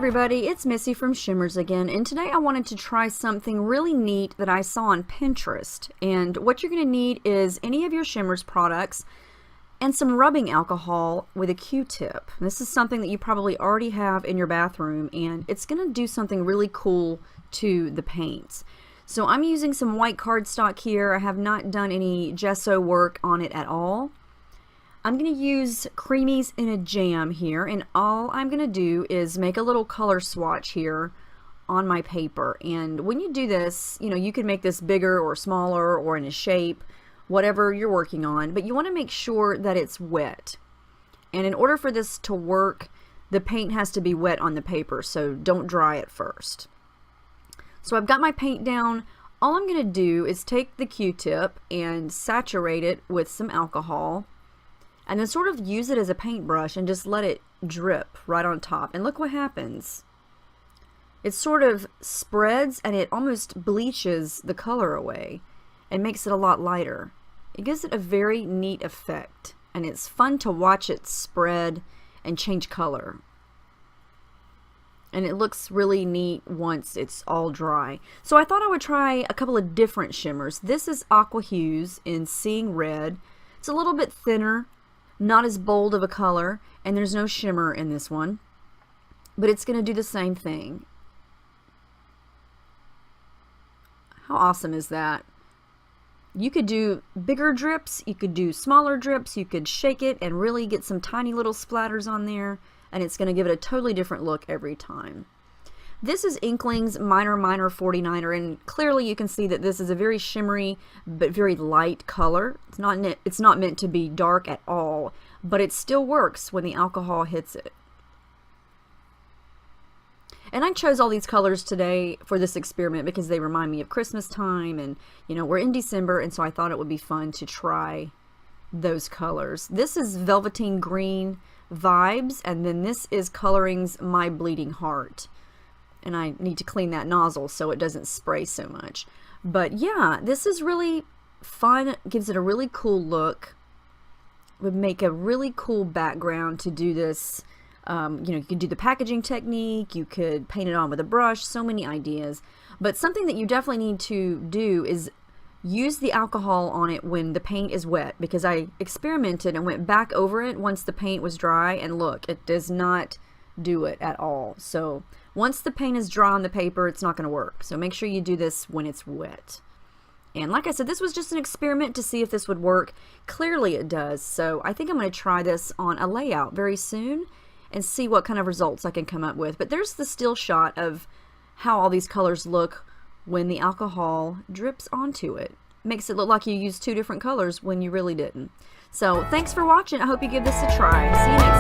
everybody, it's Missy from Shimmerz again, and today I wanted to try something really neat that I saw on Pinterest. And what you're going to need is any of your Shimmerz products and some rubbing alcohol with a Q-tip. This is something that you probably already have in your bathroom, and it's going to do something really cool to the paints. So I'm using some white cardstock here. I have not done any gesso work on it at all. I'm going to use Creamies in a Jam here, and all I'm going to do is make a little color swatch here on my paper. And when you do this, you know, you can make this bigger or smaller or in a shape, whatever you're working on, but you want to make sure that it's wet. And in order for this to work, the paint has to be wet on the paper, so don't dry it first. So I've got my paint down. All I'm going to do is take the Q-tip and saturate it with some alcohol, and then sort of use it as a paintbrush and just let it drip right on top. And look what happens. It sort of spreads and it almost bleaches the color away and makes it a lot lighter. It gives it a very neat effect, and it's fun to watch it spread and change color. And it looks really neat once it's all dry. So I thought I would try a couple of different shimmers. This is Aqua Hues in Seeing Red. It's a little bit thinner, not as bold of a color, and there's no shimmer in this one, but it's going to do the same thing. How awesome is that? You could do bigger drips, you could do smaller drips, you could shake it and really get some tiny little splatters on there, and it's going to give it a totally different look every time. This is Inkling's Minor 49er, and clearly you can see that this is a very shimmery but very light color. It's not meant to be dark at all, but it still works when the alcohol hits it. And I chose all these colors today for this experiment because they remind me of Christmas time, and you know, we're in December, and so I thought it would be fun to try those colors. This is Velveteen Green Vibes, and then this is Coloring's My Bleeding Heart. And I need to clean that nozzle so it doesn't spray so much. But yeah, this is really fun. It gives it a really cool look. Would make a really cool background to do this. You know, you could do the packaging technique, you could paint it on with a brush, so many ideas. But something that you definitely need to do is use the alcohol on it when the paint is wet, because I experimented and went back over it once the paint was dry, and look, it does not do it at all. So once the paint is dry on the paper, it's not going to work. So make sure you do this when it's wet. And like I said, this was just an experiment to see if this would work. Clearly it does. So I think I'm going to try this on a layout very soon and see what kind of results I can come up with. But there's the still shot of how all these colors look when the alcohol drips onto it. Makes it look like you used two different colors when you really didn't. So thanks for watching. I hope you give this a try. See you next time.